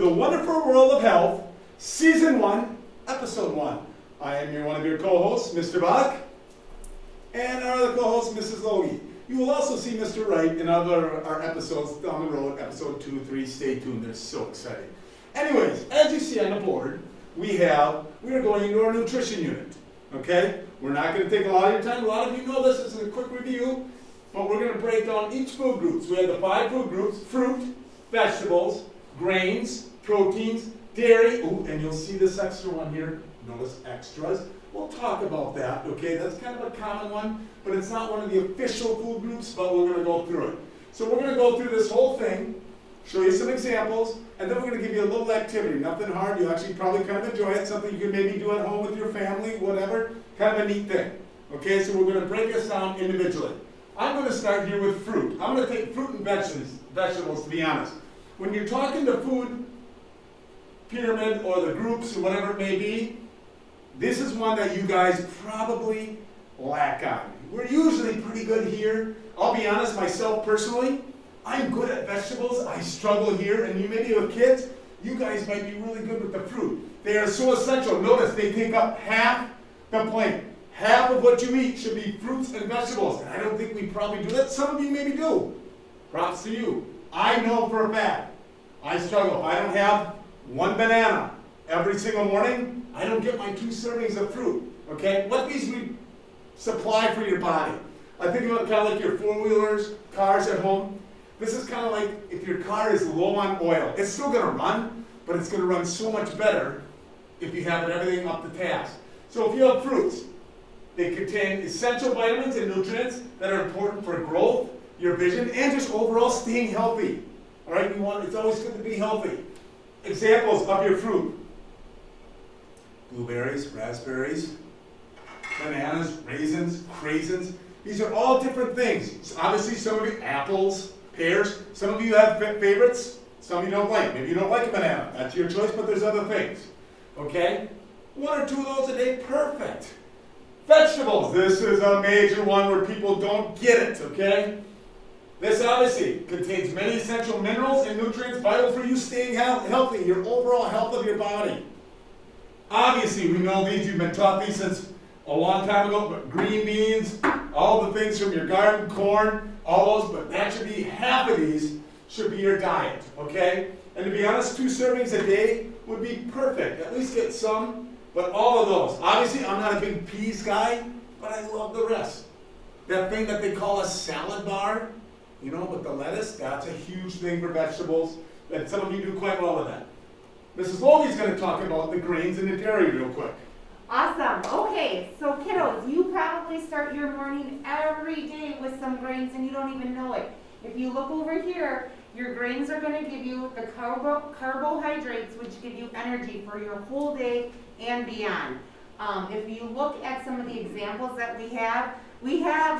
the wonderful world of health, Season 1, Episode 1. I am one of your co-hosts, Mr. Bach, and our other co-host, Mrs. Logie. You will also see Mr. Wright in our episodes down the road, Episode 2, 3. Stay tuned, they're so exciting. Anyways, as you see on the board, we are going into our nutrition unit, okay? We're not going to take a lot of your time. A lot of you know this. This is a quick review, but we're going to break down each food group. So we have the 5 food groups: fruit, vegetables, grains, proteins, dairy. Ooh, and you'll see this extra one here. Notice extras. We'll talk about that, okay? That's kind of a common one, but it's not one of the official food groups, but we're going to go through it. So we're going to go through this whole thing, show you some examples, and then we're going to give you a little activity. Nothing hard. You'll actually probably kind of enjoy it. Something you can maybe do at home with your family, whatever. Kind of a neat thing. Okay, so we're going to break this down individually. I'm going to start here with fruit. I'm going to take fruit and vegetables, to be honest. When you're talking the food pyramid or the groups or whatever it may be, this is one that you guys probably lack on. We're usually pretty good here. I'll be honest, myself personally, I'm good at vegetables. I struggle here, and you maybe with kids, you guys might be really good with the fruit. They are so essential. Notice they take up half the plate. Half of what you eat should be fruits and vegetables. And I don't think we probably do that. Some of you maybe do. Props to you. I know for a fact, I struggle. If I don't have one banana every single morning, I don't get my 2 servings of fruit. Okay? What these we supply for your body. I think about kind of like your 4-wheelers, cars at home. This is kind of like if your car is low on oil. It's still going to run, but it's going to run so much better if you have everything up to task. So if you have fruits, they contain essential vitamins and nutrients that are important for growth, your vision, and just overall staying healthy. All right, it's always good to be healthy. Examples of your fruit: blueberries, raspberries, bananas, raisins, craisins. These are all different things. So obviously, some of you apples, pears. Some of you have favorites. Some of you don't like. Maybe you don't like a banana. That's your choice, but there's other things. Okay? 1 or 2 of those a day, perfect. Vegetables. This is a major one where people don't get it, okay? This obviously contains many essential minerals and nutrients vital for you staying healthy, your overall health of your body. Obviously, we know these. You've been taught these since a long time ago, but green beans, all the things from your garden, corn, all those, but that should be half of these should be your diet, okay? And to be honest, 2 servings a day would be perfect. At least get some. But all of those, obviously I'm not a big peas guy, but I love the rest. That thing that they call a salad bar, with the lettuce, that's a huge thing for vegetables, and some of you do quite well with that. Mrs. Logie's going to talk about the grains and the dairy real quick. Awesome. Okay, so kiddos, you probably start your morning every day with some grains and you don't even know it. If you look over here, your grains are going to give you the carbohydrates, which give you energy for your whole day and beyond. If you look at some of the examples that we have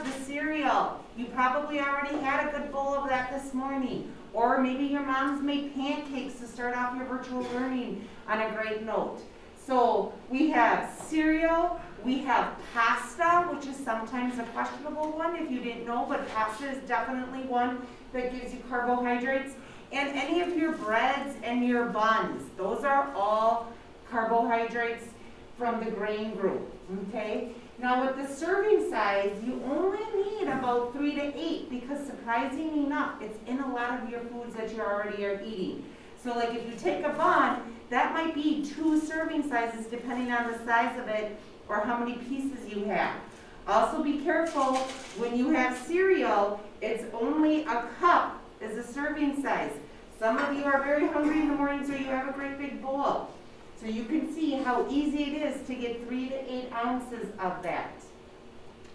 the cereal. You probably already had a good bowl of that this morning. Or maybe your mom's made pancakes to start off your virtual learning on a great note. So we have cereal, we have pasta, which is sometimes a questionable one if you didn't know, but pasta is definitely one that gives you carbohydrates. And any of your breads and your buns, those are all carbohydrates from the grain group, okay? Now with the serving size, you only need about 3 to 8 because surprisingly enough, it's in a lot of your foods that you already are eating. So like if you take a bun, that might be 2 serving sizes depending on the size of it or how many pieces you have. Also be careful when you have cereal, it's only a cup is a serving size. Some of you are very hungry in the morning, so you have a great big bowl. So you can see how easy it is to get 3 to 8 ounces of that.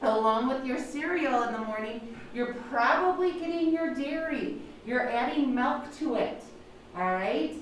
Along with your cereal in the morning, you're probably getting your dairy. You're adding milk to it. All right?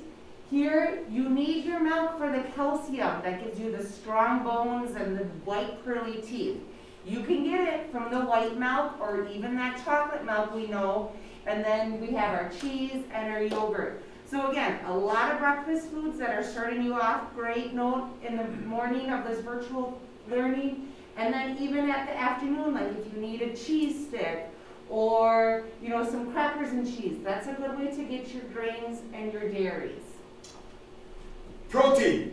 Here, you need your milk for the calcium that gives you the strong bones and the white pearly teeth. You can get it from the white milk or even that chocolate milk we know. And then we have our cheese and our yogurt. So again, a lot of breakfast foods that are starting you off great note in the morning of this virtual learning. And then even at the afternoon, like if you need a cheese stick or some crackers and cheese, that's a good way to get your grains and your dairies. Protein.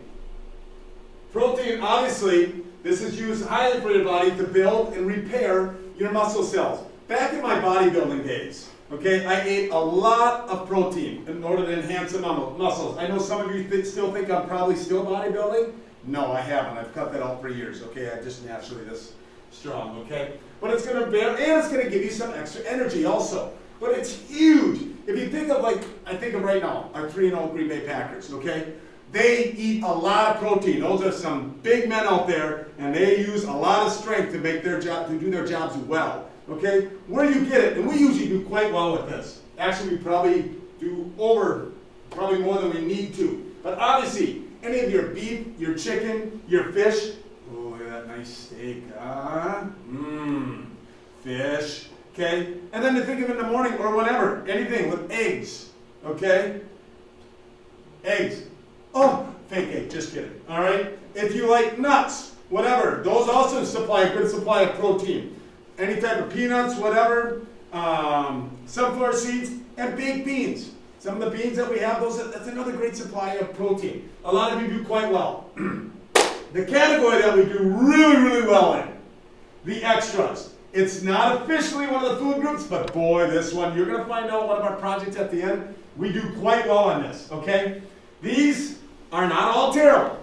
Protein, obviously, this is used highly for your body to build and repair your muscle cells. Back in my bodybuilding days, okay, I ate a lot of protein in order to enhance the muscles. I know some of you still think I'm probably still bodybuilding. No, I haven't. I've cut that out for years, okay? I'm just naturally this strong, okay? But it's going to bear, and it's going to give you some extra energy also. But it's huge. If you think of I think of right now, our 3-0 Green Bay Packers, okay? They eat a lot of protein. Those are some big men out there, and they use a lot of strength to make their job, to do their jobs well, okay? Where you get it, and we usually do quite well with this. Actually, we probably do probably more than we need to. But obviously, any of your beef, your chicken, your fish, oh, look at that nice steak, fish, okay? And then to think of in the morning or whenever, anything with eggs, okay? Eggs. Oh, fake egg, just kidding, all right? If you like nuts, whatever, those also supply a good supply of protein. Any type of peanuts, whatever, sunflower seeds, and baked beans. Some of the beans that we have, that's another great supply of protein. A lot of you do quite well. The category that we do really, really well in, the extras. It's not officially one of the food groups, but boy, this one, you're going to find out one of our projects at the end. We do quite well on this, okay? These are not all terrible.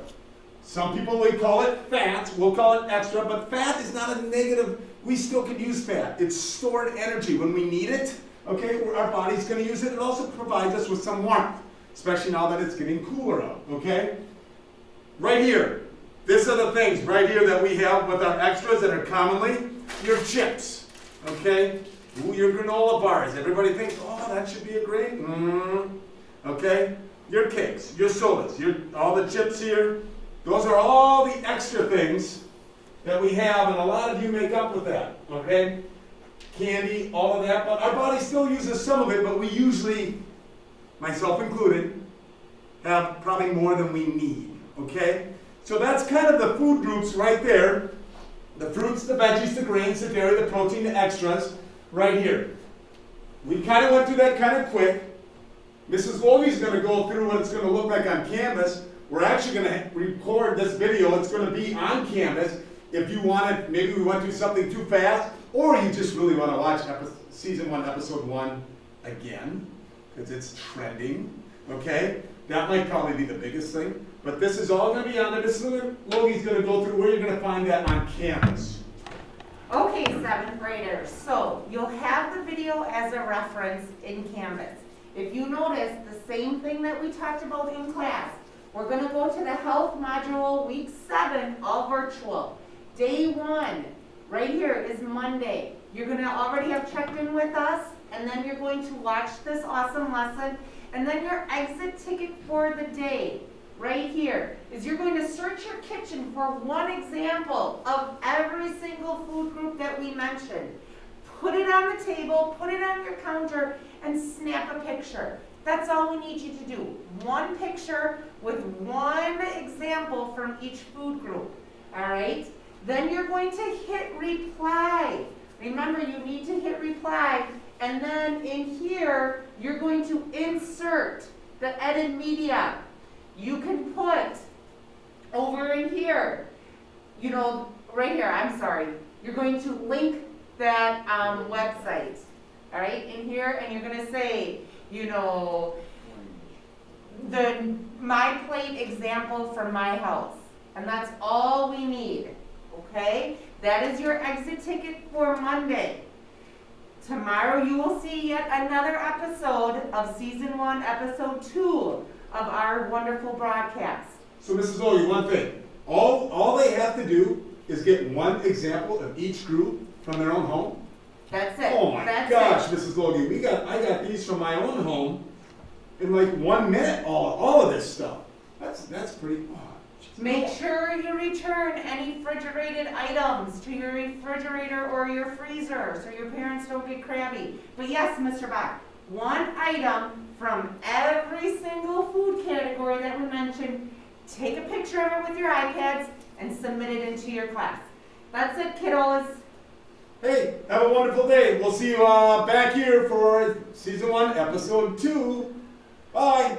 Some people will call it fat, we'll call it extra, but fat is not a negative. We still can use fat. It's stored energy when we need it, okay? Our body's going to use it. It also provides us with some warmth, especially now that it's getting cooler out, okay? Right here, these are the things right here that we have with our extras that are commonly your chips, okay? Ooh, your granola bars. Everybody thinks, oh, that should be a great, okay? Your cakes, your sodas, all the chips here, those are all the extra things that we have, and a lot of you make up with that, okay? Candy, all of that, but our body still uses some of it, but we usually, myself included, have probably more than we need, okay? So that's kind of the food groups right there. The fruits, the veggies, the grains, the dairy, the protein, the extras, right here. We kind of went through that kind of quick. Mrs. Logan's going to go through what it's going to look like on canvas. We're actually going to record this video. It's going to be on canvas. If you wanted, maybe we went through something too fast, or you just really want to watch season 1, episode 1 again, because it's trending, okay? That might probably be the biggest thing. But this is all going to be on there. This is Logan's going to go through where you're going to find that on canvas. Okay, 7th graders, so you'll have the video as a reference in Canvas. If you notice, the same thing that we talked about in class, we're going to go to the health module week 7, all virtual. Day 1, right here is Monday. You're going to already have checked in with us, and then you're going to watch this awesome lesson, and then your exit ticket for the day, right here, is you're going to search your kitchen for one example of every single food group that we mentioned. Put it on the table, put it on your counter, and snap a picture. That's all we need you to do. One picture with one example from each food group, all right? Then you're going to hit reply. Remember, you need to hit reply, and then in here, you're going to insert the edit media. You can put over in here, right here, I'm sorry. You're going to link that website, all right, in here, and you're going to say, the My Plate example from my house. And that's all we need, okay? That is your exit ticket for Monday. Tomorrow you will see yet another episode of season 1, episode 2 of our wonderful broadcast. So Mrs. Logie, one thing. All they have to do is get one example of each group from their own home. That's it. Oh my That's gosh, it. Mrs. Logie, I got these from my own home in like 1 minute. All of this stuff. That's pretty. Make sure you return any refrigerated items to your refrigerator or your freezer so your parents don't get crabby. But yes, Mr. Bach, one item from every single food category that we mentioned, take a picture of it with your iPads and submit it into your class. That's it, kiddos. Hey, have a wonderful day. We'll see you back here for season 1, episode 2. Bye.